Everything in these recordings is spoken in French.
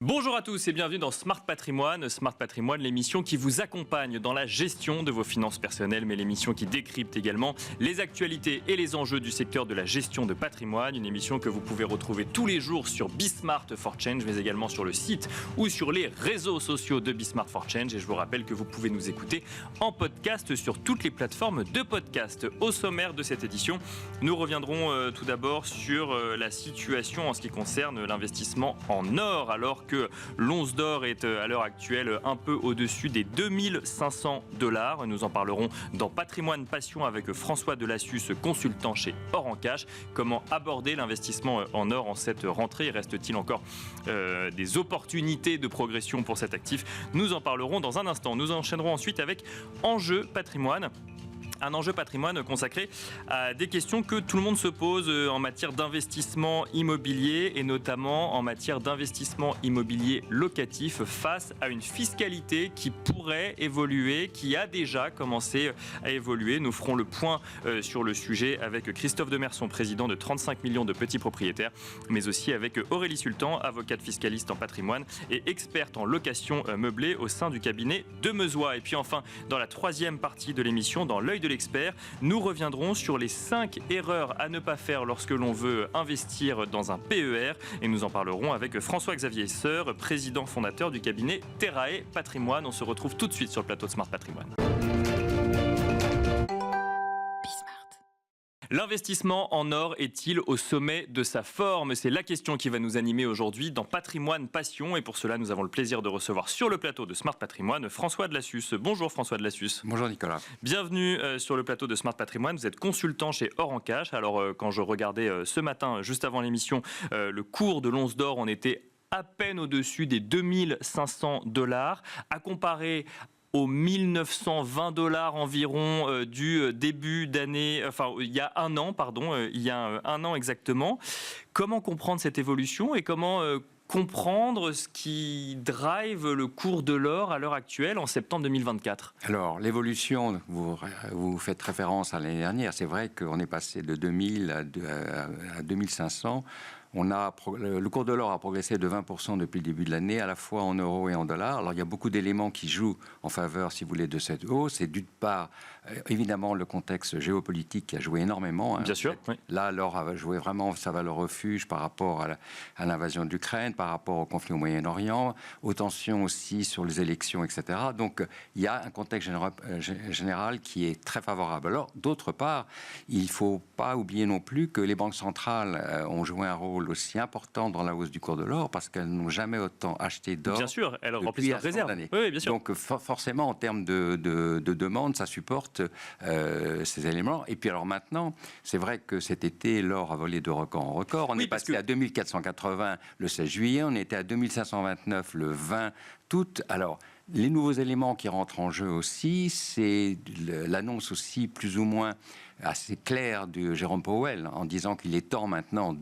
Bonjour à tous et bienvenue dans Smart Patrimoine. Smart Patrimoine, l'émission qui vous accompagne dans la gestion de vos finances personnelles, mais l'émission qui décrypte également les actualités et les enjeux du secteur de la gestion de patrimoine. Une émission que vous pouvez retrouver tous les jours sur Bismart for Change, mais également sur le site ou sur les réseaux sociaux de Bismart for Change. Et je vous rappelle que vous pouvez nous écouter en podcast sur toutes les plateformes de podcast. Au sommaire de cette édition, nous reviendrons tout d'abord sur la situation en ce qui concerne l'investissement en or, alors que l'once d'or est à l'heure actuelle un peu au-dessus des 2500 $. Nous en parlerons dans Patrimoine Passion avec François Delassus, consultant chez Or en Cash. Comment aborder l'investissement en or en cette rentrée? Reste-t-il encore des opportunités de progression pour cet actif? Nous en parlerons dans un instant. Nous enchaînerons ensuite avec Enjeu Patrimoine. Un enjeu patrimoine consacré à des questions que tout le monde se pose en matière d'investissement immobilier et notamment en matière d'investissement immobilier locatif face à une fiscalité qui pourrait évoluer, qui a déjà commencé à évoluer. Nous ferons le point sur le sujet avec Christophe Demerson, président de 35 millions de petits propriétaires, mais aussi avec Aurélie Sultan, avocate fiscaliste en patrimoine et experte en location meublée au sein du cabinet Demeuzois. Et puis enfin, dans la troisième partie de l'émission, dans l'œil de l'expert, nous reviendrons sur les 5 erreurs à ne pas faire lorsque l'on veut investir dans un PER et nous en parlerons avec François-Xavier Seur, président fondateur du cabinet Terrae Patrimoine. On se retrouve tout de suite sur le plateau de Smart Patrimoine. L'investissement en or est-il au sommet de sa forme? C'est la question qui va nous animer aujourd'hui dans Patrimoine Passion. Et pour cela, nous avons le plaisir de recevoir sur le plateau de Smart Patrimoine François Delassus. Bonjour François Delassus. Bonjour Nicolas. Bienvenue sur le plateau de Smart Patrimoine. Vous êtes consultant chez Or en Cash. Alors quand je regardais ce matin, juste avant l'émission, le cours de l'once d'or, on était à peine au-dessus des 2500 $, à comparer aux 1920 $ environ du début d'année, enfin il y a un an, exactement. Comment comprendre cette évolution et comment comprendre ce qui drive le cours de l'or à l'heure actuelle en septembre 2024? Alors, l'évolution, vous faites référence à l'année dernière. C'est vrai qu'on est passé de 2000 à 2500. Le cours de l'or a progressé de 20% depuis le début de l'année, à la fois en euros et en dollars. Alors, il y a beaucoup d'éléments qui jouent en faveur, si vous voulez, de cette hausse. Et d'une part, évidemment, le contexte géopolitique qui a joué énormément. Bien sûr. Oui. Là, l'or a joué vraiment sa valeur refuge par rapport à l'invasion de l'Ukraine, par rapport au conflit au Moyen-Orient, aux tensions aussi sur les élections, etc. Donc, il y a un contexte général qui est très favorable. Alors, d'autre part, il ne faut pas oublier non plus que les banques centrales ont joué un rôle aussi important dans la hausse du cours de l'or parce qu'elles n'ont jamais autant acheté d'or. Bien sûr, elles remplissent leurs réserves. Oui, bien sûr. Donc forcément, en termes de demande, ça supporte ces éléments. Et puis alors maintenant, c'est vrai que cet été, l'or a volé de record en record. On est passé à 2480 le 16 juillet, on était à 2529 le 20 août. Alors, les nouveaux éléments qui rentrent en jeu aussi, c'est l'annonce aussi plus ou moins assez claire de Jérôme Powell en disant qu'il est temps maintenant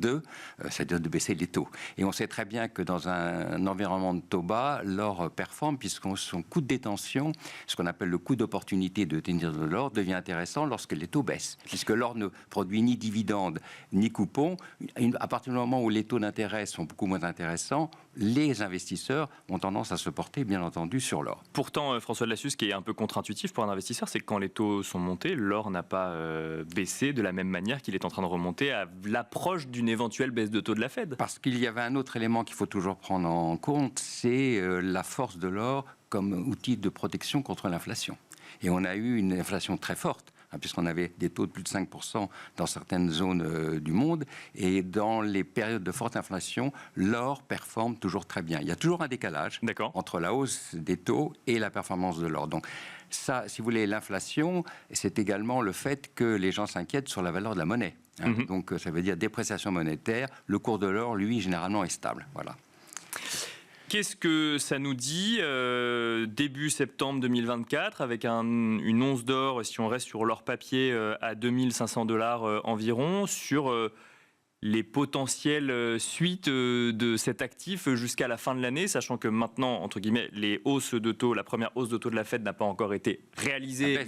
c'est-à-dire de baisser les taux. Et on sait très bien que dans un environnement de taux bas, l'or performe puisque son coût de détention, ce qu'on appelle le coût d'opportunité de tenir de l'or, devient intéressant lorsque les taux baissent. Puisque l'or ne produit ni dividendes ni coupons. À partir du moment où les taux d'intérêt sont beaucoup moins intéressants, les investisseurs ont tendance à se porter, bien entendu, sur l'or. Pourtant, François Delassus, ce qui est un peu contre-intuitif pour un investisseur, c'est que quand les taux sont montés, l'or n'a pas baissé de la même manière qu'il est en train de remonter à l'approche d'une éventuelle baisse de taux de la Fed. Parce qu'il y avait un autre élément qu'il faut toujours prendre en compte, c'est la force de l'or comme outil de protection contre l'inflation. Et on a eu une inflation très forte, puisqu'on avait des taux de plus de 5% dans certaines zones du monde. Et dans les périodes de forte inflation, l'or performe toujours très bien. Il y a toujours un décalage entre la hausse des taux et la performance de l'or. Donc ça, si vous voulez, l'inflation, c'est également le fait que les gens s'inquiètent sur la valeur de la monnaie. Donc ça veut dire dépréciation monétaire. Le cours de l'or, lui, généralement est stable. Voilà. Qu'est-ce que ça nous dit début septembre 2024 avec une once d'or, si on reste sur l'or papier, à 2500 $ environ, sur les potentielles suites de cet actif jusqu'à la fin de l'année, sachant que maintenant, entre guillemets, les hausses de taux, la première hausse de taux de la Fed n'a pas encore été réalisée,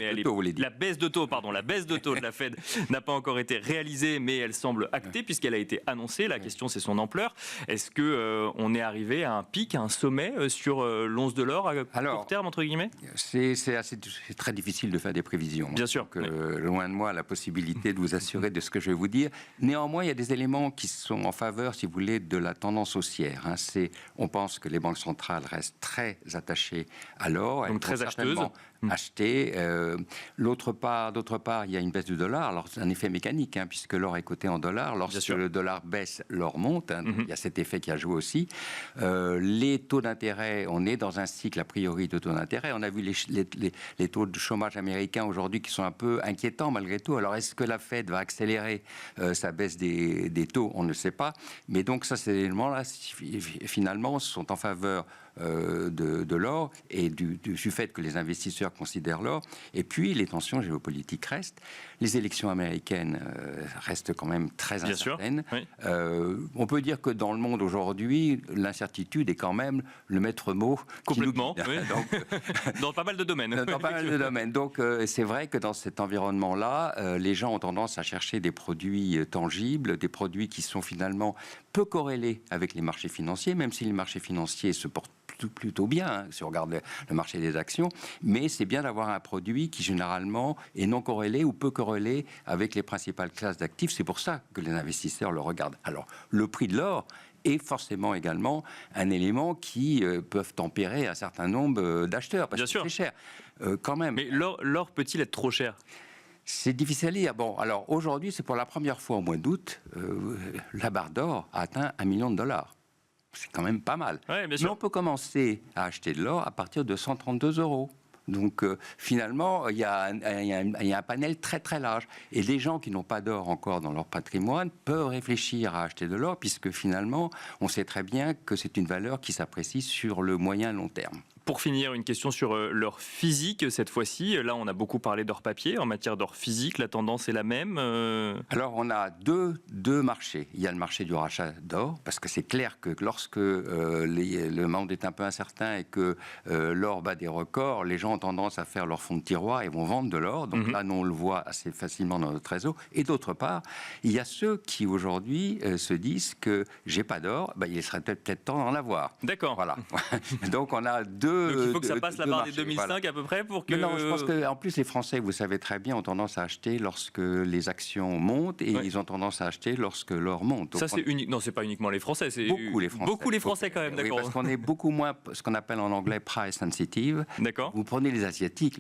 la baisse de taux de la Fed n'a pas encore été réalisée, mais elle semble actée puisqu'elle a été annoncée. La question, c'est son ampleur. Est-ce que on est arrivé à un pic, à un sommet sur l'once de l'or à court terme, entre guillemets? C'est très difficile de faire des prévisions. Bien sûr. Loin de moi la possibilité de vous assurer de ce que je vais vous dire. Néanmoins, il y a des éléments qui sont en faveur, si vous voulez, de la tendance haussière. On pense que les banques centrales restent très attachées à l'or. Donc très acheteuses. Acheter. D'autre part, il y a une baisse du dollar. Alors, c'est un effet mécanique, puisque l'or est coté en dollars. Lorsque le dollar baisse, l'or monte. Il y a cet effet qui a joué aussi. Les taux d'intérêt, on est dans un cycle, a priori, de taux d'intérêt. On a vu les taux de chômage américains aujourd'hui qui sont un peu inquiétants malgré tout. Alors, est-ce que la Fed va accélérer sa baisse des taux? On ne sait pas. Mais donc, ça, ces éléments-là, finalement, sont en faveur de l'or et du fait que les investisseurs considèrent l'or. Et puis, les tensions géopolitiques restent. Les élections américaines restent quand même très incertaines. Oui. On peut dire que dans le monde aujourd'hui, l'incertitude est quand même le maître mot. Complètement, oui. Donc, dans pas mal de domaines. Dans pas mal de domaines. Donc, c'est vrai que dans cet environnement-là, les gens ont tendance à chercher des produits tangibles, des produits qui sont finalement peu corrélés avec les marchés financiers, même si les marchés financiers se portent plutôt bien, si on regarde le marché des actions, mais c'est bien d'avoir un produit qui généralement est non corrélé ou peu corrélé avec les principales classes d'actifs. C'est pour ça que les investisseurs le regardent. Alors, le prix de l'or est forcément également un élément qui peuvent tempérer un certain nombre d'acheteurs, parce que c'est cher, quand même. Mais l'or peut-il être trop cher ? C'est difficile à dire. Bon, alors aujourd'hui, c'est pour la première fois au mois d'août, la barre d'or a atteint $1 million. C'est quand même pas mal. Ouais, bien sûr. Mais on peut commencer à acheter de l'or à partir de 132 €. Donc finalement, il y a un panel très très large. Et les gens qui n'ont pas d'or encore dans leur patrimoine peuvent réfléchir à acheter de l'or, puisque finalement, on sait très bien que c'est une valeur qui s'apprécie sur le moyen long terme. Pour finir, une question sur l'or physique cette fois-ci. Là, on a beaucoup parlé d'or papier. En matière d'or physique, la tendance est la même Alors, on a deux marchés. Il y a le marché du rachat d'or, parce que c'est clair que lorsque le monde est un peu incertain et que l'or bat des records, les gens ont tendance à faire leur fonds de tiroir et vont vendre de l'or. Donc là, nous, on le voit assez facilement dans notre réseau. Et d'autre part, il y a ceux qui, aujourd'hui, se disent que j'ai pas d'or, il serait peut-être temps d'en avoir. D'accord. Voilà. Donc, on a deux... Donc il faut que ça passe la barre des 2005 voilà. À peu près pour que... Non, je pense qu'en plus les Français, vous savez très bien, ont tendance à acheter lorsque les actions montent et ils ont tendance à acheter lorsque l'or monte. Donc, ça c'est unique. Non, c'est pas uniquement les Français, c'est beaucoup les Français. Beaucoup les Français quand même, d'accord. Oui, parce qu'on est beaucoup moins ce qu'on appelle en anglais price sensitive. D'accord. Vous prenez les Asiatiques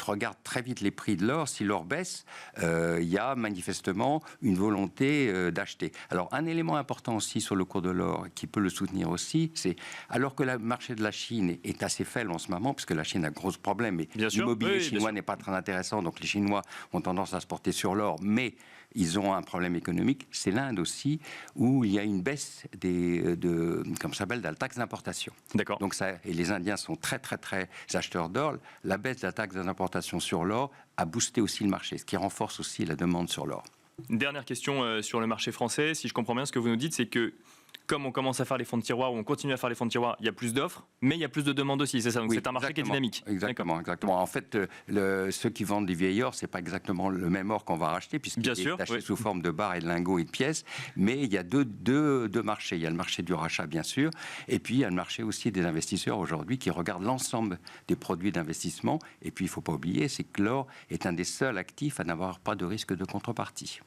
regardent très vite les prix de l'or. Si l'or baisse, il y a manifestement une volonté d'acheter. Alors un élément important aussi sur le cours de l'or qui peut le soutenir aussi, c'est alors que le marché de la Chine est assez faible en ce moment, parce que la Chine a de gros problèmes, et l'immobilier chinois n'est pas très intéressant, donc les Chinois ont tendance à se porter sur l'or, mais ils ont un problème économique. C'est l'Inde aussi, où il y a une baisse comme ça s'appelle, de la taxe d'importation. D'accord. Donc et les Indiens sont très, très, très acheteurs d'or. La baisse de la taxe d'importation sur l'or a boosté aussi le marché, ce qui renforce aussi la demande sur l'or. Une dernière question sur le marché français. Si je comprends bien, ce que vous nous dites, c'est que comme on commence à faire les fonds de tiroir, ou on continue à faire les fonds de tiroir, il y a plus d'offres, mais il y a plus de demandes aussi, c'est ça. Donc oui, c'est un marché qui est dynamique. Exactement. En fait, ceux qui vendent du vieil or, c'est pas exactement le même or qu'on va racheter, puisqu'il est acheté sous forme de barres et de lingots et de pièces. Mais il y a deux marchés. Il y a le marché du rachat, bien sûr, et puis il y a le marché aussi des investisseurs aujourd'hui qui regardent l'ensemble des produits d'investissement. Et puis il ne faut pas oublier, c'est que l'or est un des seuls actifs à n'avoir pas de risque de contrepartie.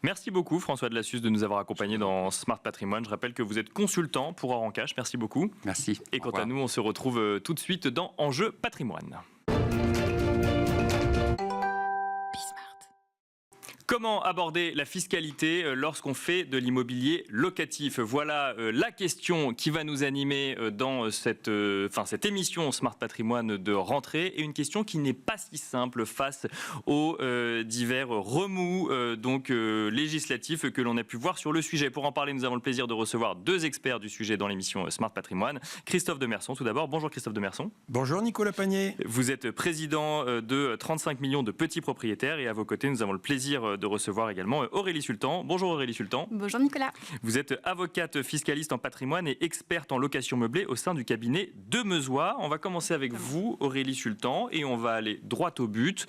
Merci beaucoup François Delassus de nous avoir accompagnés dans Smart Patrimoine. Je rappelle que vous êtes consultant pour Or en Cash. Merci beaucoup. Merci. Et quant à nous, on se retrouve tout de suite dans Enjeu Patrimoine. Comment aborder la fiscalité lorsqu'on fait de l'immobilier locatif? Voilà la question qui va nous animer dans cette émission Smart Patrimoine de rentrée, et une question qui n'est pas si simple face aux divers remous législatifs que l'on a pu voir sur le sujet. Pour en parler, nous avons le plaisir de recevoir deux experts du sujet dans l'émission Smart Patrimoine. Christophe Demerson, tout d'abord. Bonjour Christophe Demerson. Bonjour Nicolas Pagné. Vous êtes président de 35 millions de petits propriétaires, et à vos côtés, nous avons le plaisir de recevoir également Aurélie Sultan. Bonjour Aurélie Sultan. Bonjour Nicolas. Vous êtes avocate fiscaliste en patrimoine et experte en location meublée au sein du cabinet Demeuzois. On va commencer avec vous Aurélie Sultan et on va aller droit au but.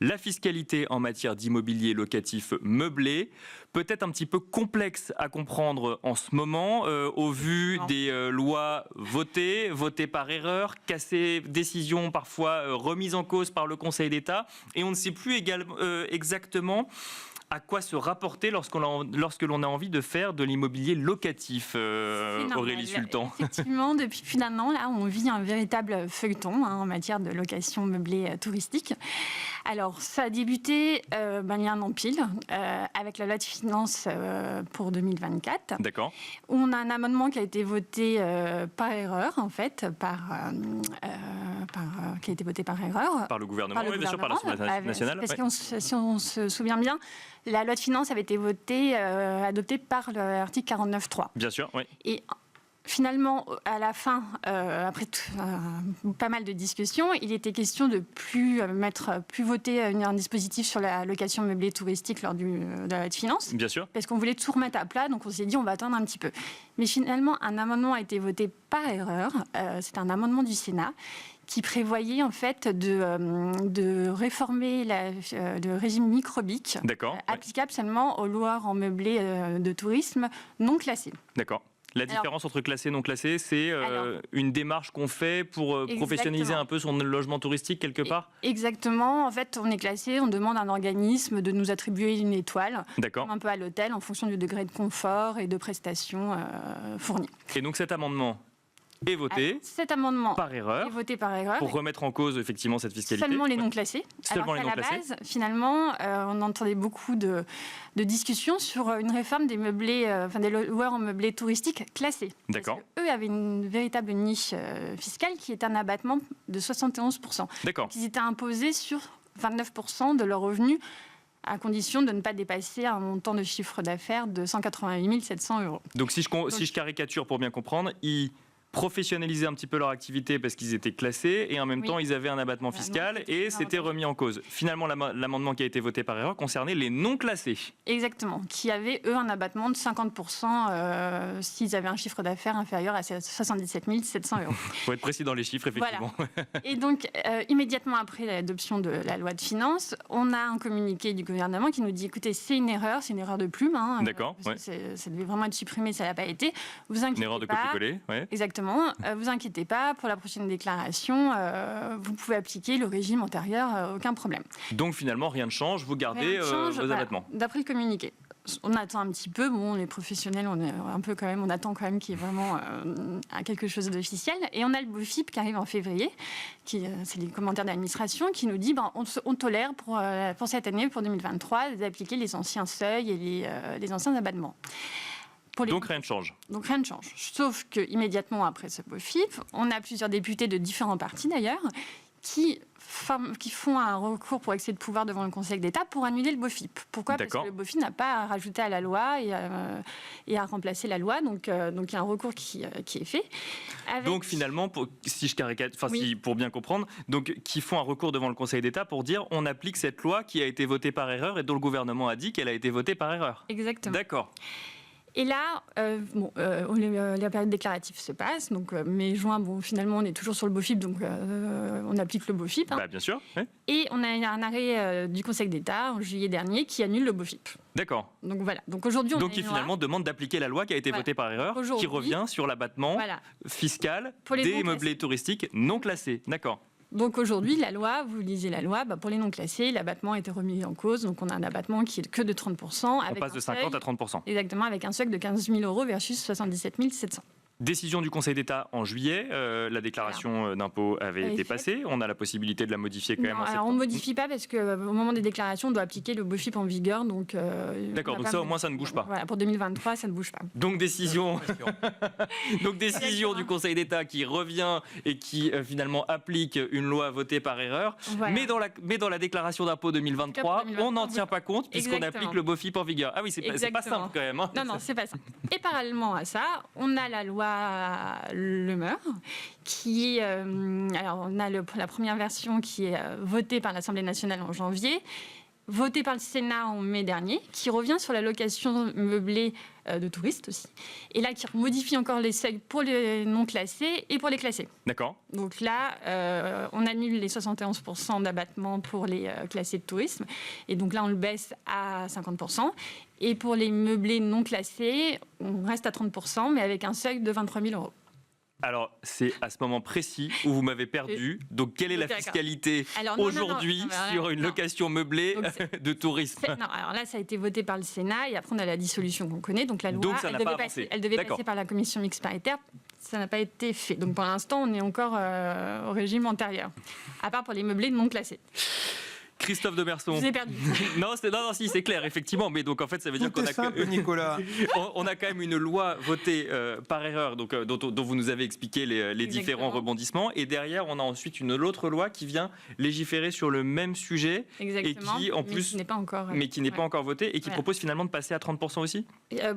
La fiscalité en matière d'immobilier locatif meublé, peut-être un petit peu complexe à comprendre en ce moment, au vu des lois votées par erreur, cassées, décisions parfois remises en cause par le Conseil d'État, et on ne sait plus exactement à quoi se rapporter lorsque l'on a envie de faire de l'immobilier locatif, Aurélie Sultan. Effectivement, depuis plus d'un an, là, on vit un véritable feuilleton en matière de location meublée touristique. Alors, ça a débuté il y a un an pile, avec la loi de finances pour 2024. D'accord. On a un amendement qui a été voté par erreur, en fait, qui a été voté par erreur. Par le gouvernement, oui, bien sûr, par l'Assemblée nationale. Parce que si on se souvient bien, la loi de finances avait été adoptée par l'article 49.3. Bien sûr, oui. Et finalement, à la fin, après pas mal de discussions, il était question de plus voter un dispositif sur la location meublée touristique lors de la loi de finances. Bien sûr. Parce qu'on voulait tout remettre à plat, donc on s'est dit on va attendre un petit peu. Mais finalement, un amendement a été voté par erreur. C'est un amendement du Sénat qui prévoyait en fait de réformer le régime microbique applicable seulement aux loueurs en meublé de tourisme non classés. D'accord. La différence entre classé et non classé, c'est une démarche qu'on fait pour professionnaliser un peu son logement touristique quelque part ? Exactement. En fait, on est classé, on demande à un organisme de nous attribuer une étoile, comme un peu à l'hôtel, en fonction du degré de confort et de prestations fournies. Et donc cet amendement est voté par erreur, pour remettre en cause effectivement cette fiscalité. Seulement les non classés. Seulement les non classés. À la base, finalement, on entendait beaucoup de discussions sur une réforme des loueurs en meublé touristique classés. D'accord. Parce qu'eux avaient une véritable niche fiscale qui est un abattement de 71%. D'accord. Ils étaient imposés sur 29% de leurs revenus, à condition de ne pas dépasser un montant de chiffre d'affaires de 188 700 €. Donc si je caricature pour bien comprendre, ils professionnaliser un petit peu leur activité parce qu'ils étaient classés et en même temps ils avaient un abattement fiscal et c'était remis en cause. Finalement, l'amendement qui a été voté par erreur concernait les non classés. Exactement, qui avaient eux un abattement de 50% s'ils avaient un chiffre d'affaires inférieur à 77 700 €. Il faut être précis dans les chiffres, effectivement. Voilà. Et donc, immédiatement après l'adoption de la loi de finances, on a un communiqué du gouvernement qui nous dit, écoutez, c'est une erreur de plume. D'accord. Ça devait vraiment être supprimé, ça n'a pas été. Vous inquiétez pas. Une erreur de copier-coller, ouais. Exactement. Vous inquiétez pas, pour la prochaine déclaration, vous pouvez appliquer le régime antérieur, aucun problème. Donc finalement, rien ne change, vous gardez vos abattements. D'après le communiqué. On attend un petit peu, les professionnels, on attend quand même qu'il y ait vraiment quelque chose d'officiel. Et on a le BOFIP qui arrive en février, c'est les commentaires d'administration, qui nous dit on tolère pour cette année, pour 2023, d'appliquer les anciens seuils et les anciens abattements. Donc rien ne change. Donc rien ne change. Sauf qu'immédiatement après ce BOFIP, on a plusieurs députés de différents partis d'ailleurs qui font un recours pour excès de pouvoir devant le Conseil d'État pour annuler le BOFIP. Pourquoi ? Parce que le BOFIP n'a pas à rajouter à la loi et à remplacer la loi. Donc il y a un recours qui est fait. Donc finalement, pour bien comprendre, qui font un recours devant le Conseil d'État pour dire on applique cette loi qui a été votée par erreur et dont le gouvernement a dit qu'elle a été votée par erreur. Exactement. D'accord. Et là, la période déclarative se passe, donc mai-juin, finalement, on est toujours sur le BOFIP, donc on applique le BOFIP. Bien sûr. Oui. Et on a un arrêt du Conseil d'État en juillet dernier qui annule le BOFIP. D'accord. Donc voilà. Donc aujourd'hui, qui finalement demande d'appliquer la loi qui a été votée par erreur, qui revient sur l'abattement fiscal des meublés touristiques non classés. D'accord. Donc aujourd'hui, la loi, vous lisez la loi, pour les non classés, l'abattement a été remis en cause. Donc on a un abattement qui est que de 30%. On passe de 50 à 30%. Exactement, avec un seuil de 15 000 € versus 77 700. Décision du Conseil d'État en juillet, la déclaration d'impôt avait été passée. On a la possibilité de la modifier quand même en septembre. On ne modifie pas parce qu'au moment des déclarations, on doit appliquer le BOFIP en vigueur. D'accord, donc ça au moins ça ne bouge pas. Voilà, pour 2023, ça ne bouge pas. Donc décision du Conseil d'État qui revient et qui finalement applique une loi votée par erreur. Voilà. Mais dans la déclaration d'impôt 2023, on n'en tient pas compte puisqu'on applique le BOFIP en vigueur. Ah oui, c'est pas simple quand même. Non, c'est pas ça. Et parallèlement à ça, on a la loi Le Meur, alors on a la première version qui est votée par l'Assemblée nationale en janvier, voté par le Sénat en mai dernier, qui revient sur la location meublée de touristes aussi. Et là, qui modifie encore les seuils pour les non classés et pour les classés. D'accord. Donc là, on annule les 71% d'abattement pour les classés de tourisme. Et donc là, on le baisse à 50%. Et pour les meublés non classés, on reste à 30%, mais avec un seuil de 23 000 euros. Alors, c'est à ce moment précis où vous m'avez perdu. Donc, quelle est la fiscalité aujourd'hui sur une location meublée de tourisme? Non, alors là, ça a été voté par le Sénat et après, on a la dissolution qu'on connaît. Donc, la loi, elle devait passer par la commission mixte paritaire. Ça n'a pas été fait. Donc, pour l'instant, on est encore au régime antérieur, à part pour les meublés non classés. Christophe Demerson. Je vous ai perdu. Non, si, c'est clair, effectivement. Mais donc, en fait, ça veut dire qu'on a simple, Nicolas. On a quand même une loi votée par erreur, donc, dont vous nous avez expliqué les différents rebondissements. Et derrière, on a ensuite une autre loi qui vient légiférer sur le même sujet. Exactement. Et qui, en plus, qui n'est pas encore, pas encore votée et qui propose finalement de passer à 30% aussi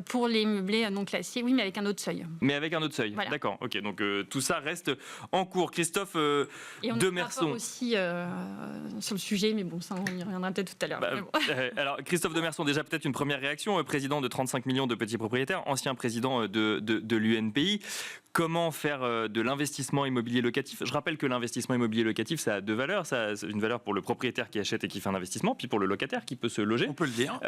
pour les meublés non classés, oui, mais avec un autre seuil. Mais avec un autre seuil, voilà. D'accord. Ok, donc tout ça reste en cours. Christophe Demerson. Et on aussi sur le sujet, mais bon, ça, on y reviendra peut-être tout à l'heure. Alors, Christophe Demerson, déjà peut-être une première réaction, président de 35 millions de petits propriétaires, ancien président de l'UNPI. Comment faire de l'investissement immobilier locatif? Je rappelle que l'investissement immobilier locatif, ça a deux valeurs. Ça a une valeur pour le propriétaire qui achète et qui fait un investissement, puis pour le locataire qui peut se loger. On peut le dire.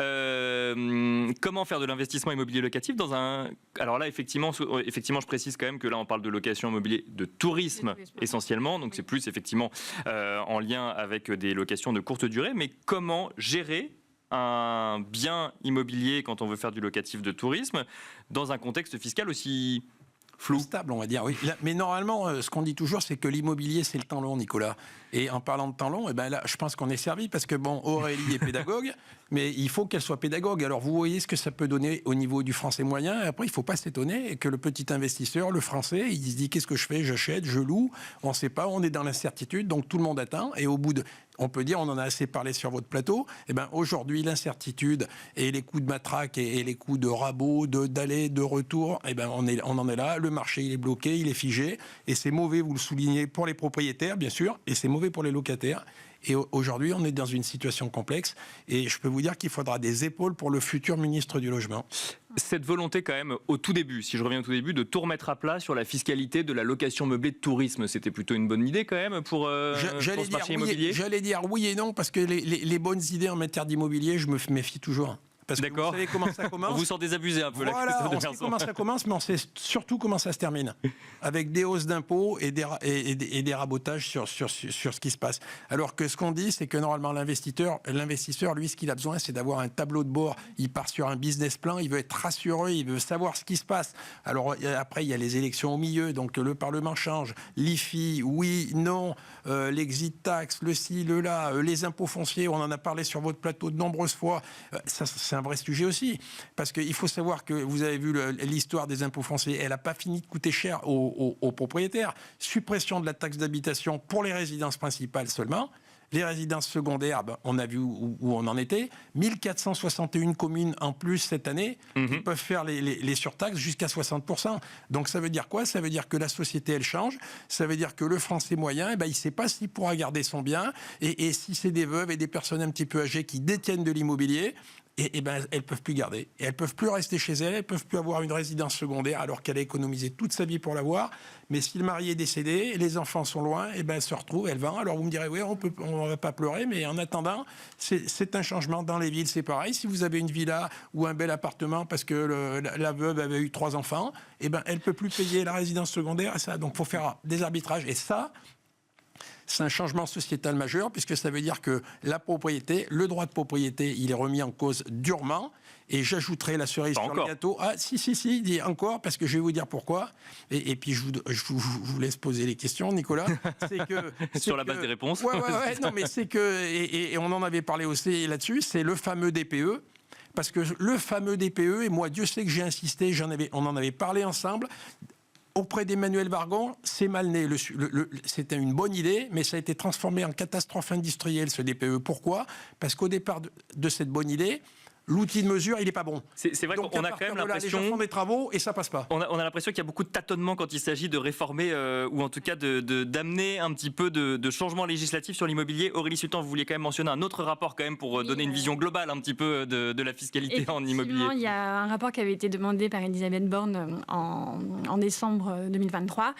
Comment faire de l'investissement immobilier locatif dans un... Alors là, effectivement, je précise quand même que là, on parle de location immobilier de tourisme essentiellement. Donc c'est plus effectivement en lien avec des locations de courte durée. Mais comment gérer un bien immobilier quand on veut faire du locatif de tourisme dans un contexte fiscal aussi flou? Stable, on va dire, oui. Mais normalement, ce qu'on dit toujours, c'est que l'immobilier, c'est le temps long, Nicolas. Et en parlant de temps long, eh ben là, je pense qu'on est servi parce que, bon, Aurélie est pédagogue, mais il faut qu'elle soit pédagogue. Alors, vous voyez ce que ça peut donner au niveau du français moyen. Et après, il ne faut pas s'étonner que le petit investisseur, le français, il se dit, qu'est-ce que je fais? J'achète, je loue. On ne sait pas, on est dans l'incertitude, donc tout le monde attend. Et au bout de... On peut dire, on en a assez parlé sur votre plateau, eh ben, aujourd'hui, l'incertitude et les coups de matraque et les coups de rabot, d'aller, de retour, eh ben, on en est là. Le marché, il est bloqué, il est figé. Et c'est mauvais, vous le soulignez, pour les propriétaires, bien sûr, et c'est mauvais pour les locataires. Et aujourd'hui, on est dans une situation complexe. Et je peux vous dire qu'il faudra des épaules pour le futur ministre du Logement. Cette volonté quand même, au tout début, si je reviens au tout début, de tout remettre à plat sur la fiscalité de la location meublée de tourisme, c'était plutôt une bonne idée quand même pour ce marché immobilier? J'allais dire oui et non, parce que les bonnes idées en matière d'immobilier, je me méfie toujours. Parce que vous savez comment ça commence. On vous sent désabusé un peu. Voilà, on sait comment ça commence, mais on sait surtout comment ça se termine. Avec des hausses d'impôts et des rabotages sur ce qui se passe. Alors que ce qu'on dit, c'est que normalement, l'investisseur, lui, ce qu'il a besoin, c'est d'avoir un tableau de bord. Il part sur un business plan, il veut être rassuré, il veut savoir ce qui se passe. Alors après, il y a les élections au milieu, donc le Parlement change. L'IFI, oui, non, l'exit tax, le ci, le là, les impôts fonciers, on en a parlé sur votre plateau de nombreuses fois. Ça, c'est un vrai sujet aussi, parce qu'il faut savoir que vous avez vu l'histoire des impôts fonciers, elle n'a pas fini de coûter cher aux propriétaires. Suppression de la taxe d'habitation pour les résidences principales seulement. Les résidences secondaires, on a vu où on en était. 1461 communes en plus cette année qui peuvent faire les surtaxes jusqu'à 60%. Donc ça veut dire quoi? Ça veut dire que la société, elle change. Ça veut dire que le Français moyen, il ne sait pas s'il pourra garder son bien. Et si c'est des veuves et des personnes un petit peu âgées qui détiennent de l'immobilier, elles ne peuvent plus garder. Et elles ne peuvent plus rester chez elles, elles ne peuvent plus avoir une résidence secondaire alors qu'elle a économisé toute sa vie pour l'avoir. Mais si le mari est décédé, les enfants sont loin, elles se retrouvent, elles vendent. Alors vous me direz, oui, on ne va pas pleurer, mais en attendant, c'est un changement. Dans les villes, c'est pareil. Si vous avez une villa ou un bel appartement parce que la veuve avait eu 3 enfants, elle ne peut plus payer la résidence secondaire. Et ça, donc il faut faire des arbitrages. Et ça, c'est un changement sociétal majeur, puisque ça veut dire que la propriété, le droit de propriété, il est remis en cause durement. Et j'ajouterai la cerise sur le gâteau. Ah, si, dit encore, parce que je vais vous dire pourquoi. Et puis, je vous laisse poser les questions, Nicolas. Sur la base des réponses. Ouais, non, mais c'est que, et on en avait parlé aussi là-dessus, c'est le fameux DPE. Parce que le fameux DPE, et moi, Dieu sait que j'ai insisté, on en avait parlé ensemble. Auprès d'Emmanuel Vargon, c'est mal né. C'était une bonne idée, mais ça a été transformé en catastrophe industrielle, ce DPE. Pourquoi? Parce qu'au départ de cette bonne idée, l'outil de mesure, il n'est pas bon. C'est vrai Donc, qu'on à a quand partir même de là, l'impression... les gens font des travaux et ça passe pas. On a l'impression qu'il y a beaucoup de tâtonnements quand il s'agit de réformer ou en tout cas d'amener un petit peu de changement législatif sur l'immobilier. Aurélie Sultan, vous vouliez quand même mentionner un autre rapport quand même pour donner une vision globale un petit peu de la fiscalité en immobilier. Il y a un rapport qui avait été demandé par Elisabeth Borne en décembre 2023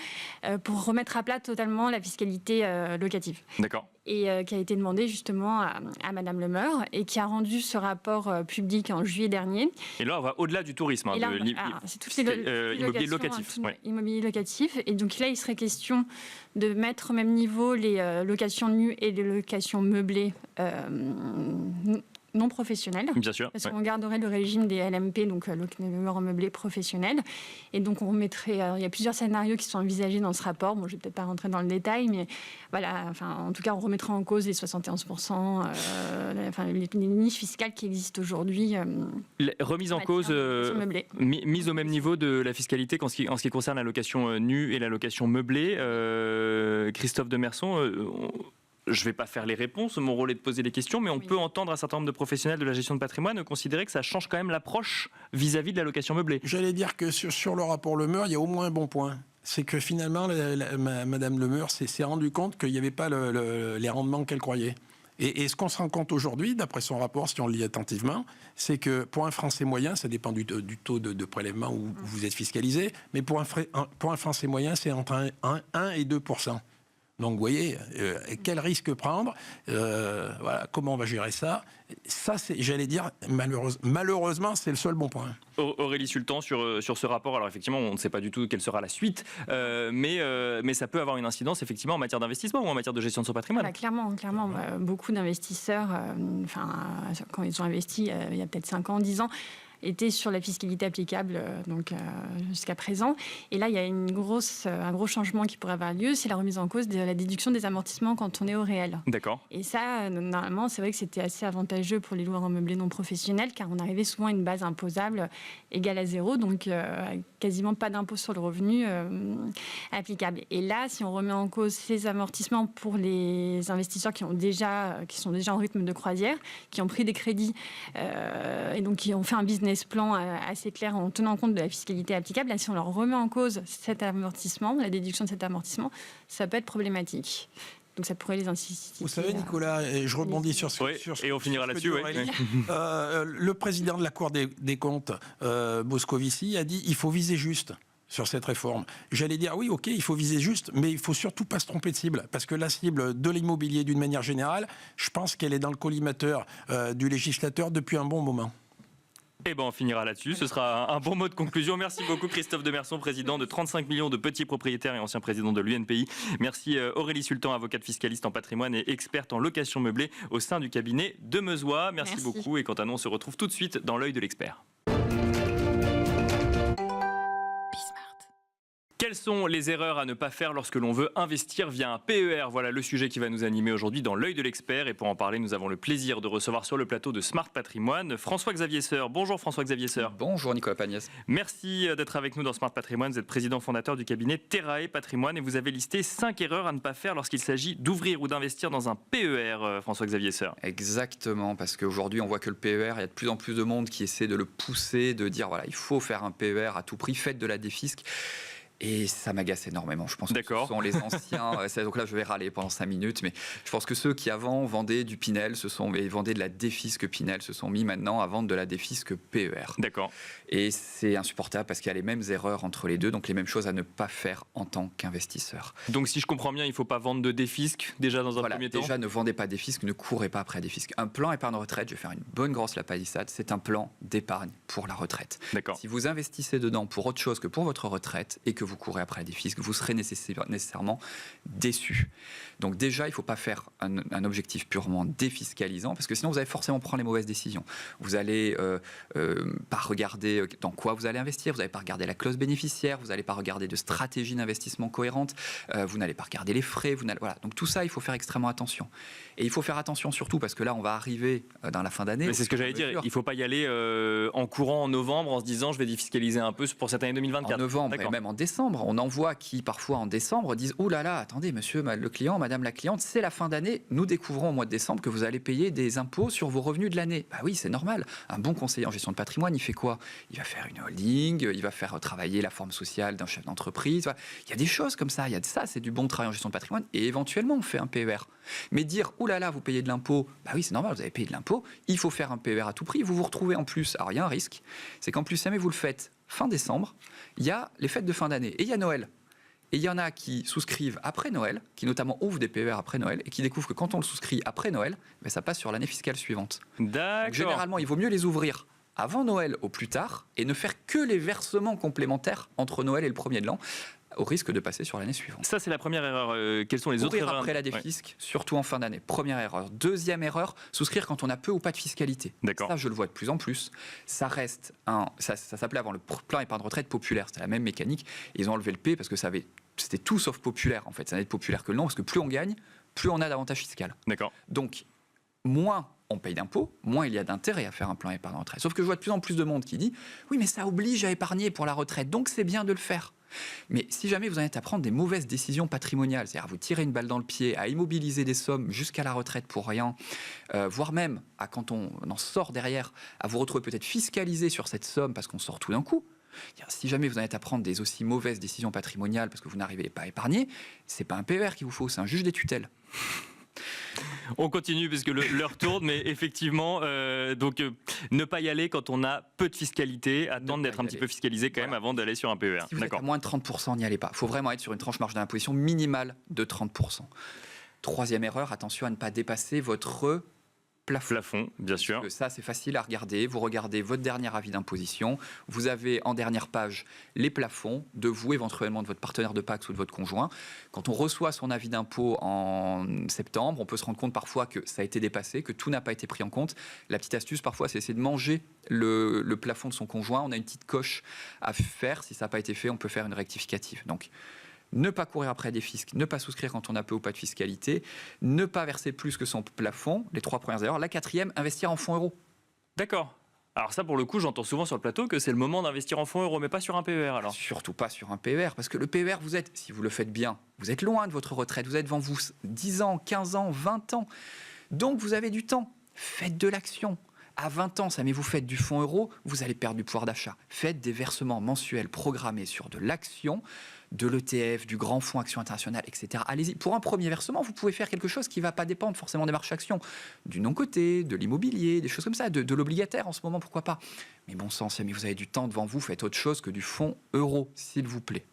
pour remettre à plat totalement la fiscalité locative. D'accord. Et qui a été demandé justement à Madame Le Meur et qui a rendu ce rapport public en juillet dernier. Et là, on va au-delà du tourisme, hein, c'est toutes les immobilier locatif. Tout, immobilier locatif. Et donc là, il serait question de mettre au même niveau les locations nues et les locations meublées non professionnels. Bien sûr. Parce qu'on garderait le régime des LMP, donc loueurs meublés professionnels. Et donc on mettrait. Il y a plusieurs scénarios qui sont envisagés dans ce rapport. Bon, je ne vais peut-être pas rentrer dans le détail, mais voilà. Enfin, en tout cas, on remettrait en cause les 71%, les niches fiscales qui existent aujourd'hui. Remise en cause, mise au même niveau de la fiscalité en ce qui concerne la location nue et la location meublée. Christophe Demerson. Je ne vais pas faire les réponses, mon rôle est de poser les questions, mais on peut entendre un certain nombre de professionnels de la gestion de patrimoine considérer que ça change quand même l'approche vis-à-vis de la location meublée. J'allais dire que sur le rapport Le Meur, il y a au moins un bon point. C'est que finalement, Madame Le Meur s'est rendue compte qu'il n'y avait pas les rendements qu'elle croyait. Et ce qu'on se rend compte aujourd'hui, d'après son rapport, si on le lit attentivement, c'est que pour un Français moyen, ça dépend du taux de prélèvement où vous êtes fiscalisé, mais pour un Français moyen, c'est entre 1 et 2%. Donc, vous voyez, quel risque prendre, voilà, comment on va gérer ça. Ça, j'allais dire, malheureusement, c'est le seul bon point. Aurélie Sultan, sur ce rapport, alors effectivement, on ne sait pas du tout quelle sera la suite, mais ça peut avoir une incidence, effectivement, en matière d'investissement ou en matière de gestion de son patrimoine. Bah, clairement. Beaucoup d'investisseurs, quand ils ont investi il y a peut-être 5 ans, 10 ans, étaient sur la fiscalité applicable jusqu'à présent. Et là, il y a un gros changement qui pourrait avoir lieu, c'est la remise en cause de la déduction des amortissements quand on est au réel. D'accord. Et ça, normalement, c'est vrai que c'était assez avantageux pour les loueurs en meublé non professionnels, car on arrivait souvent à une base imposable égale à 0, donc quasiment pas d'impôt sur le revenu applicable. Et là, si on remet en cause ces amortissements pour les investisseurs qui sont déjà en rythme de croisière, qui ont pris des crédits et donc qui ont fait un business plan assez clair en tenant compte de la fiscalité applicable, là, si on leur remet en cause cet amortissement, la déduction de cet amortissement, ça peut être problématique. Donc ça pourrait les inciter. Vous savez, Nicolas, et je rebondis sur ce et on finira là-dessus. Le président de la Cour des comptes, Moscovici, a dit il faut viser juste sur cette réforme. J'allais dire oui, ok, il faut viser juste, mais il faut surtout pas se tromper de cible, parce que la cible de l'immobilier, d'une manière générale, je pense qu'elle est dans le collimateur du législateur depuis un bon moment. Eh ben, on finira là-dessus. Ce sera un bon mot de conclusion. Merci beaucoup Christophe Demerson, président de 35 millions de petits propriétaires et ancien président de l'UNPI. Merci Aurélie Sultan, avocate fiscaliste en patrimoine et experte en location meublée au sein du cabinet de Meusois. Merci beaucoup. Et quant à nous, on se retrouve tout de suite dans l'œil de l'expert. Quelles sont les erreurs à ne pas faire lorsque l'on veut investir via un PER? Voilà le sujet qui va nous animer aujourd'hui dans l'œil de l'expert. Et pour en parler, nous avons le plaisir de recevoir sur le plateau de Smart Patrimoine François-Xavier Seur. Bonjour François-Xavier Seur. Bonjour Nicolas Pagnès. Merci d'être avec nous dans Smart Patrimoine. Vous êtes président fondateur du cabinet Terrae Patrimoine et vous avez listé 5 erreurs à ne pas faire lorsqu'il s'agit d'ouvrir ou d'investir dans un PER, François-Xavier Seur. Exactement, parce qu'aujourd'hui on voit que le PER, il y a de plus en plus de monde qui essaie de le pousser, de dire voilà, il faut faire un PER à tout prix, faites de la défisque. Et ça m'agace énormément. Je pense que ce sont les anciens. Donc là, je vais râler pendant 5 minutes. Mais je pense que ceux qui avant vendaient du Pinel, vendaient de la défisque Pinel, se sont mis maintenant à vendre de la défisque PER. D'accord. Et c'est insupportable parce qu'il y a les mêmes erreurs entre les deux. Donc les mêmes choses à ne pas faire en tant qu'investisseur. Donc si je comprends bien, il ne faut pas vendre de défisque déjà dans un premier temps. Déjà, ne vendez pas défisque, ne courez pas après défisque. Un plan épargne retraite, je vais faire une bonne grosse lapalissade, c'est un plan d'épargne pour la retraite. D'accord. Si vous investissez dedans pour autre chose que pour votre retraite et que vous courez après des fiscs, vous serez nécessairement déçu. Donc déjà, il ne faut pas faire un objectif purement défiscalisant, parce que sinon vous allez forcément prendre les mauvaises décisions. Vous n'allez pas regarder dans quoi vous allez investir, vous n'allez pas regarder la clause bénéficiaire, vous n'allez pas regarder de stratégie d'investissement cohérente, vous n'allez pas regarder les frais. Voilà. Donc tout ça, il faut faire extrêmement attention. Et il faut faire attention surtout, parce que là, on va arriver dans la fin d'année. Mais c'est ce que j'allais dire, il ne faut pas y aller en courant en novembre en se disant je vais défiscaliser un peu pour cette année 2024. En novembre et même en décembre. décembre. On en voit qui, parfois en décembre, disent « Oh là là, attendez, monsieur le client, madame la cliente, c'est la fin d'année. Nous découvrons au mois de décembre que vous allez payer des impôts sur vos revenus de l'année. » Bah oui, c'est normal. Un bon conseiller en gestion de patrimoine, il fait quoi? Il va faire une holding, il va faire travailler la forme sociale d'un chef d'entreprise. Il y a des choses comme ça. Il y a de ça, c'est du bon travail en gestion de patrimoine. Et éventuellement, on fait un PER. Mais dire « Oh là là, vous payez de l'impôt. » Bah oui, c'est normal, vous avez payé de l'impôt. Il faut faire un PER à tout prix. Vous vous retrouvez en plus. Alors, il y a un risque. C'est qu'en plus, jamais vous le faites fin décembre, il y a les fêtes de fin d'année et il y a Noël. Et il y en a qui souscrivent après Noël, qui notamment ouvrent des PER après Noël et qui découvrent que quand on le souscrit après Noël, ben ça passe sur l'année fiscale suivante. D'accord. Donc, généralement, il vaut mieux les ouvrir avant Noël au plus tard et ne faire que les versements complémentaires entre Noël et le premier de l'an, au risque de passer sur l'année suivante. Ça, c'est la première erreur. Quelles sont les autres erreurs après la défisque, surtout en fin d'année. Première erreur. Deuxième erreur, souscrire quand on a peu ou pas de fiscalité. D'accord. Ça, je le vois de plus en plus. Ça reste ça s'appelait avant le plan épargne retraite populaire. C'était la même mécanique. Ils ont enlevé le P parce que c'était tout sauf populaire, en fait. Ça n'était populaire que le nom, parce que plus on gagne, plus on a d'avantages fiscaux. D'accord. Donc, moins on paye d'impôts, moins il y a d'intérêt à faire un plan épargne retraite. Sauf que je vois de plus en plus de monde qui dit « Oui, mais ça oblige à épargner pour la retraite, donc c'est bien de le faire ». Mais si jamais vous en êtes à prendre des mauvaises décisions patrimoniales, c'est-à-dire vous tirer une balle dans le pied, à immobiliser des sommes jusqu'à la retraite pour rien, voire même, quand on en sort derrière, à vous retrouver peut-être fiscalisé sur cette somme parce qu'on sort tout d'un coup, si jamais vous en êtes à prendre des aussi mauvaises décisions patrimoniales parce que vous n'arrivez pas à épargner, c'est pas un PER qu'il vous faut, c'est un juge des tutelles. On continue parce que l'heure tourne, mais effectivement, ne pas y aller quand on a peu de fiscalité, attendre d'être un petit peu fiscalisé quand même avant d'aller sur un PER. Si vous êtes à moins de 30%, n'y allez pas. Il faut vraiment être sur une tranche marge d'imposition minimale de 30%. Troisième erreur, attention à ne pas dépasser votre plafond, bien sûr. Parce que ça, c'est facile à regarder. Vous regardez votre dernier avis d'imposition. Vous avez en dernière page les plafonds de vous, éventuellement de votre partenaire de PACS ou de votre conjoint. Quand on reçoit son avis d'impôt en septembre, on peut se rendre compte parfois que ça a été dépassé, que tout n'a pas été pris en compte. La petite astuce, parfois, c'est essayer de manger le plafond de son conjoint. On a une petite coche à faire. Si ça n'a pas été fait, on peut faire une rectificative. Donc, ne pas courir après des fiscs, ne pas souscrire quand on a peu ou pas de fiscalité, ne pas verser plus que son plafond, les 3 premières erreurs. La quatrième, investir en fonds euros. D'accord. Alors ça, pour le coup, j'entends souvent sur le plateau que c'est le moment d'investir en fonds euros, mais pas sur un PER alors. Surtout pas sur un PER, parce que le PER, si vous le faites bien, vous êtes loin de votre retraite, vous êtes devant vous 10 ans, 15 ans, 20 ans. Donc vous avez du temps. Faites de l'action. À 20 ans, ça, mais vous faites du fonds euro, vous allez perdre du pouvoir d'achat. Faites des versements mensuels programmés sur de l'action, de l'ETF, du grand fonds action internationale, etc. Allez-y. Pour un premier versement, vous pouvez faire quelque chose qui ne va pas dépendre forcément des marchés actions, du non-coté, de l'immobilier, des choses comme ça, de l'obligataire en ce moment, pourquoi pas. Mais bon sang, mais vous avez du temps devant vous, faites autre chose que du fonds euro, s'il vous plaît.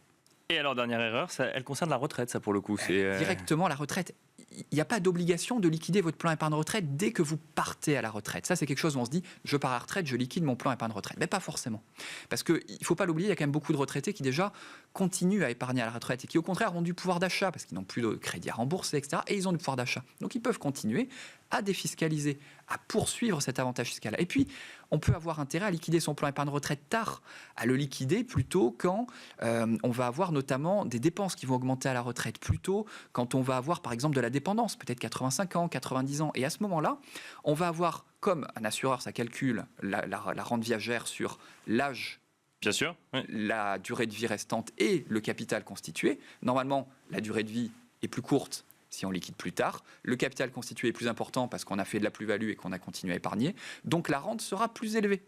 Et alors, dernière erreur, elle concerne la retraite, ça pour le coup. Directement la retraite. Il n'y a pas d'obligation de liquider votre plan épargne retraite dès que vous partez à la retraite. Ça, c'est quelque chose où on se dit, je pars à la retraite, je liquide mon plan épargne retraite. Mais pas forcément. Parce qu'il ne faut pas l'oublier, il y a quand même beaucoup de retraités qui déjà continuent à épargner à la retraite et qui au contraire ont du pouvoir d'achat parce qu'ils n'ont plus de crédit à rembourser, etc. Et ils ont du pouvoir d'achat. Donc ils peuvent continuer à défiscaliser, à poursuivre cet avantage fiscal. Et puis, on peut avoir intérêt à liquider son plan épargne retraite tard, à le liquider plutôt quand on va avoir notamment des dépenses qui vont augmenter à la retraite, plutôt quand on va avoir par exemple de la dépendance, peut-être 85 ans, 90 ans. Et à ce moment-là, on va avoir, comme un assureur, ça calcule la rente viagère sur l'âge, bien sûr, oui, la durée de vie restante et le capital constitué. Normalement, la durée de vie est plus courte si on liquide plus tard. Le capital constitué est plus important parce qu'on a fait de la plus-value et qu'on a continué à épargner. Donc la rente sera plus élevée.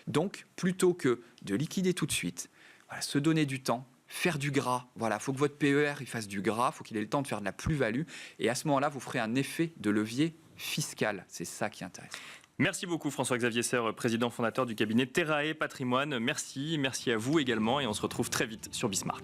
Donc, plutôt que de liquider tout de suite, se donner du temps, faire du gras. Voilà, il faut que votre PER il fasse du gras, il faut qu'il ait le temps de faire de la plus-value. Et à ce moment-là, vous ferez un effet de levier fiscal. C'est ça qui intéresse. Merci beaucoup François-Xavier Serre, président fondateur du cabinet Terrae Patrimoine. Merci à vous également et on se retrouve très vite sur Bismart.